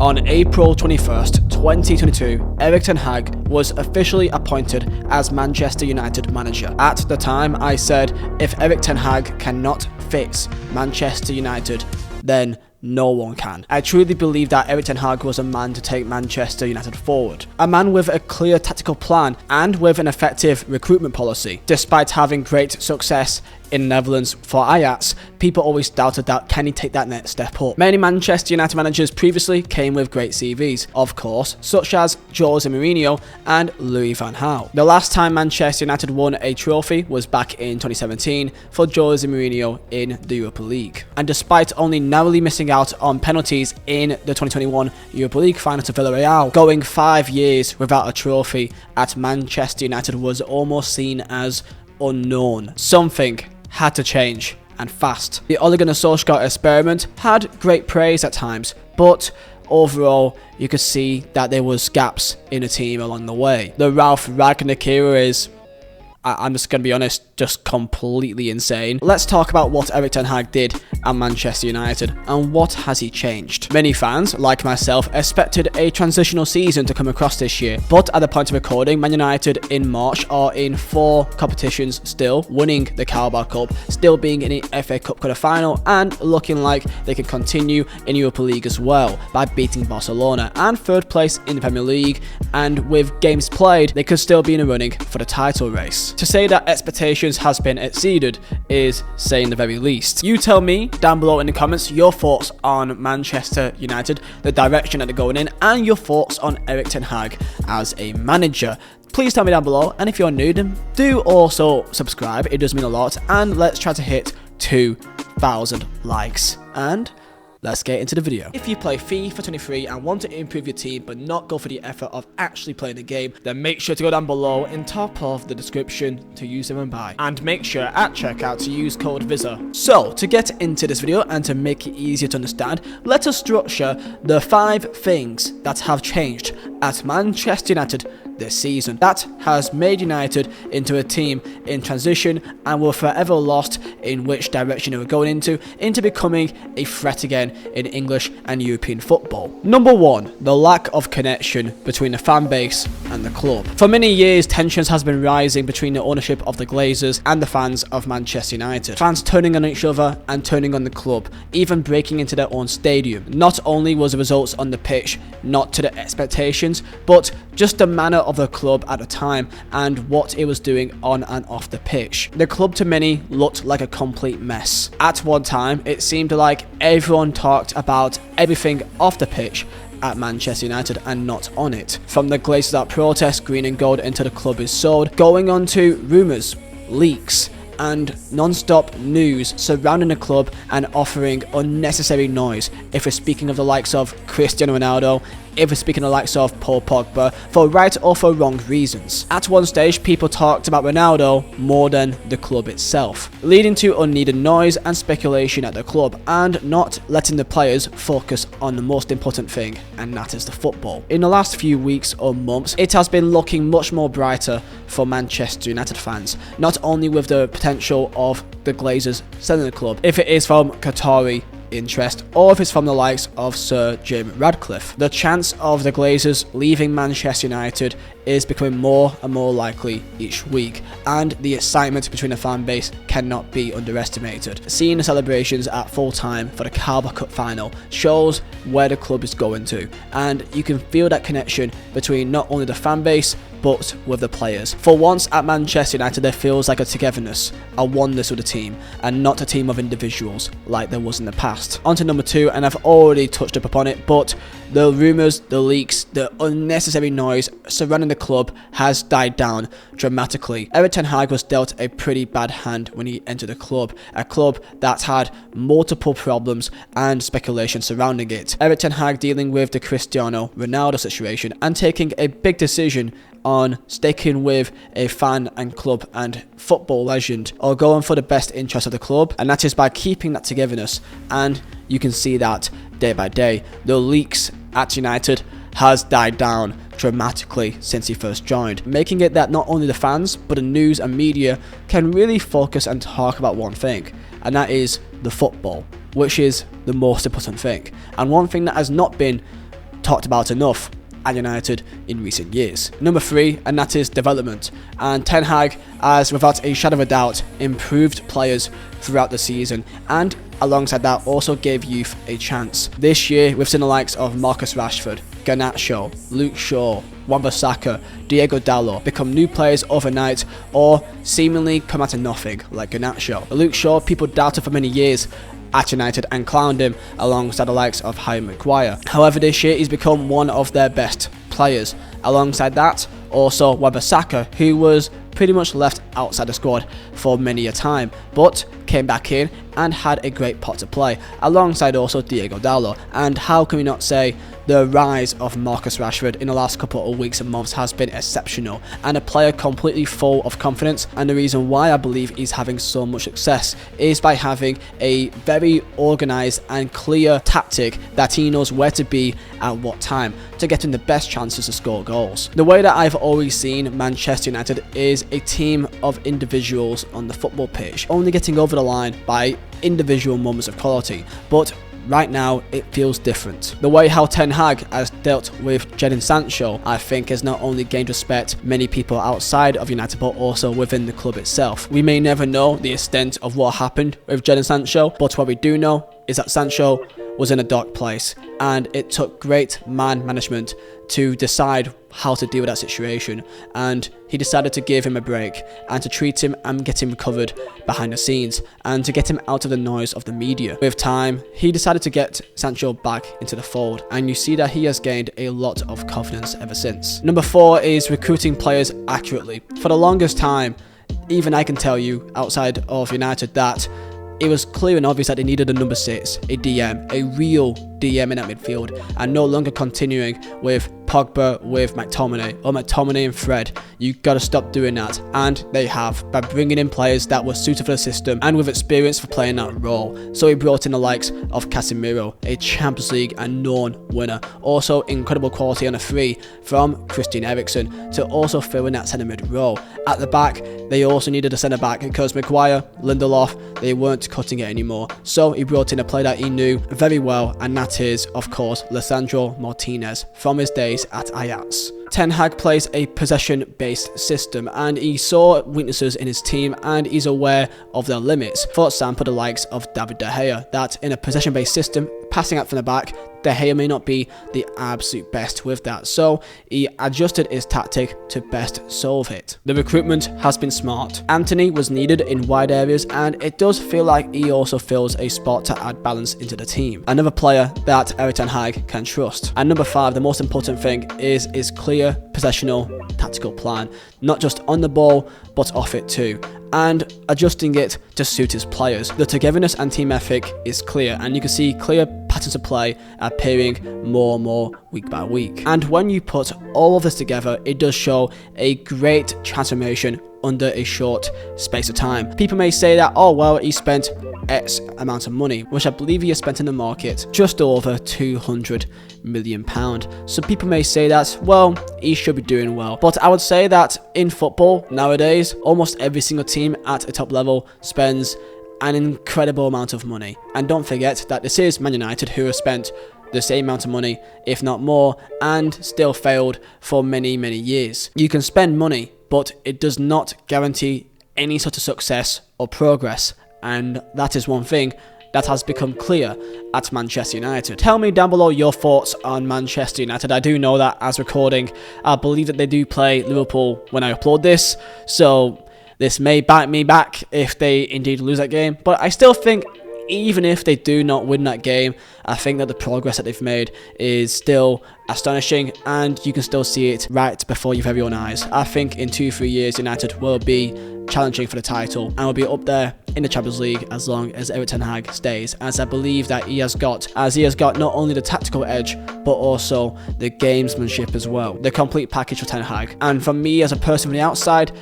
On April 21st, 2022, Erik ten Hag was officially appointed as Manchester United manager. At the time, I said, if Erik ten Hag cannot fix Manchester United, then no one can. I truly believe that Erik ten Hag was a man to take Manchester United forward. A man with a clear tactical plan and with an effective recruitment policy. Despite having great success in the Netherlands for Ajax, people always doubted that can he take that next step up. Many Manchester United managers previously came with great CVs, of course, such as Jose Mourinho and Louis van Gaal. The last time Manchester United won a trophy was back in 2017 for Jose Mourinho in the Europa League. And despite only narrowly missing out on penalties in the 2021 Europa League final to Villarreal, going 5 years without a trophy at Manchester United was almost seen as unknown. Something had to change, and fast. The Ole Gunnar Solskjaer experiment had great praise at times, but overall you could see that there was gaps in the team along the way. The Ralf Rangnick era is, I'm just going to be honest, just completely insane. Let's talk about what Erik ten Hag did at Manchester United and what has he changed. Many fans, like myself, expected a transitional season to come across this year, but at the point of recording, Man United in March are in 4 competitions still, winning the Carabao Cup, still being in the FA Cup quarter-final, and looking like they can continue in Europa League as well by beating Barcelona, and 3rd place in the Premier League, and with games played, they could still be in the running for the title race. To say that expectations has been exceeded is saying the very least. You tell me down below in the comments your thoughts on Manchester United, the direction that they're going in, and your thoughts on Erik ten Hag as a manager. Please tell me down below, and if you're new, then do also subscribe, it does mean a lot, and let's try to hit 2,000 likes. And let's get into the video. If you play FIFA 23 and want to improve your team but not go for the effort of actually playing the game, then make sure to go down below in top of the description to use them and buy. And make sure at checkout to use code Vizeh. So, to get into this video and to make it easier to understand, let us structure the 5 things that have changed at Manchester United this season that has made United into a team in transition and were forever lost in which direction they were going into becoming a threat again in English and European football. Number 1, the lack of connection between the fan base and the club. For many years, tensions has been rising between the ownership of the Glazers and the fans of Manchester United. Fans turning on each other and turning on the club, even breaking into their own stadium. Not only was the results on the pitch not to the expectations, but just the manner of the club at the time and what it was doing on and off the pitch. The club to many looked like a complete mess. At one time, it seemed like everyone talked about everything off the pitch at Manchester United and not on it. From the Glazers that protest green and gold until the club is sold, going on to rumours, leaks, and non-stop news surrounding the club and offering unnecessary noise. If we're speaking of the likes of Cristiano Ronaldo, if we're speaking of the likes of Paul Pogba, for right or for wrong reasons. At one stage, people talked about Ronaldo more than the club itself, leading to unneeded noise and speculation at the club and not letting the players focus on the most important thing, and that is the football. In the last few weeks or months, it has been looking much more brighter for Manchester United fans, not only with the potential of the Glazers selling the club, if it is from Qatari interest or if it's from the likes of Sir Jim Ratcliffe. The chance of the Glazers leaving Manchester United is becoming more and more likely each week, and the excitement between the fan base cannot be underestimated. Seeing the celebrations at full time for the Carabao Cup final shows where the club is going to, and you can feel that connection between not only the fan base but with the players. For once at Manchester United, there feels like a togetherness, a oneness of the team, and not a team of individuals like there was in the past. On to number 2, and I've already touched up upon it, but the rumours, the leaks, the unnecessary noise surrounding the club has died down dramatically. Erik ten Hag was dealt a pretty bad hand when he entered the club, a club that had multiple problems and speculation surrounding it. Erik ten Hag dealing with the Cristiano Ronaldo situation and taking a big decision on sticking with a fan and club and football legend, or going for the best interest of the club, and that is by keeping that togetherness, and you can see that day by day. The leaks at United has died down dramatically since he first joined, making it that not only the fans but the news and media can really focus and talk about one thing, and that is the football, which is the most important thing. And one thing that has not been talked about enough at United in recent years. Number 3, and that is development. And Ten Hag has, without a shadow of a doubt, improved players throughout the season, and alongside that also gave youth a chance. This year we've seen the likes of Marcus Rashford, Garnacho, Luke Shaw, Wan-Bissaka, Diego Dalot become new players overnight or seemingly come out of nothing, like Garnacho. Luke Shaw, people doubted for many years at United and clowned him alongside the likes of Harry Maguire. However, this year he's become one of their best players. Alongside that, also Wan-Bissaka, who was pretty much left outside the squad for many a time, but came back in and had a great part to play, alongside also Diego Dalot. And how can we not say the rise of Marcus Rashford in the last couple of weeks and months has been exceptional, and a player completely full of confidence. And the reason why I believe he's having so much success is by having a very organised and clear tactic that he knows where to be at what time to get him the best chances to score goals. The way that I've always seen Manchester United is a team of individuals on the football pitch, only getting over the line by individual moments of quality, but right now it feels different. The way how Ten Hag has dealt with Jadon Sancho, I think, has not only gained respect many people outside of United but also within the club itself. We may never know the extent of what happened with Jadon Sancho, but what we do know is that Sancho was in a dark place, and it took great man management to decide how to deal with that situation, and he decided to give him a break and to treat him and get him recovered behind the scenes and to get him out of the noise of the media. With time, he decided to get Sancho back into the fold, and you see that he has gained a lot of confidence ever since. Number 4 is recruiting players accurately. For the longest time, even I can tell you outside of United that it was clear and obvious that they needed a number 6, a DM, a real DM in that midfield, and no longer continuing with Pogba with McTominay or McTominay and Fred. You got to stop doing that, and they have, by bringing in players that were suited for the system and with experience for playing that role. So he brought in the likes of Casemiro, a Champions League and known winner. Also incredible quality on a free from Christian Eriksen to also fill in that centre mid role. At the back, they also needed a centre back because Maguire, Lindelof, they weren't cutting it anymore. So he brought in a player that he knew very well, and that is, of course, Lisandro Martinez from his days at Ajax. Ten Hag plays a possession-based system, and he saw weaknesses in his team and he's aware of their limits. For example, the likes of David De Gea, that in a possession-based system, passing out from the back, De Gea may not be the absolute best with that, so he adjusted his tactic to best solve it. The recruitment has been smart. Antony was needed in wide areas, and it does feel like he also fills a spot to add balance into the team. Another player that Erik ten Hag can trust. And number 5, the most important thing is his clear possessional tactical plan, not just on the ball but off it too, and adjusting it to suit his players. The togetherness and team ethic is clear, and you can see clear patterns of play appearing more and more week by week. And when you put all of this together, it does show a great transformation under a short space of time. People may say that, oh well, he spent X amount of money, which I believe he has spent in the market just over £200 million. So people may say that, well, he should be doing well. But I would say that in football nowadays, almost every single team at a top level spends an incredible amount of money. And don't forget that this is Man United, who have spent the same amount of money, if not more, and still failed for many, many years. You can spend money, but it does not guarantee any sort of success or progress, and that is one thing that has become clear at Manchester United. Tell me down below your thoughts on Manchester United. I do know that as recording, I believe that they do play Liverpool when I upload this, so this may bite me back if they indeed lose that game, but I still think even if they do not win that game, I think that the progress that they've made is still astonishing, and you can still see it right before your very own eyes. I think in 2-3 years United will be challenging for the title and will be up there in the Champions League as long as Erik ten Hag stays, as I believe that he has got not only the tactical edge but also the gamesmanship as well, the complete package for Ten Hag. And for me as a person from the outside,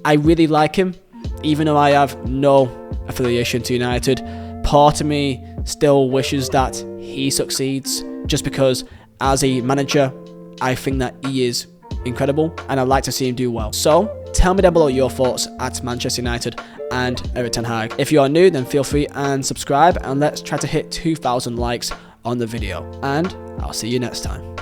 I really like him, even though I have no affiliation to United. Part of me still wishes that he succeeds, just because as a manager I think that he is incredible and I'd like to see him do well. So tell me down below your thoughts at Manchester United and Erik ten Hag. If you are new, then feel free and subscribe, and let's try to hit 2,000 likes on the video, and I'll see you next time.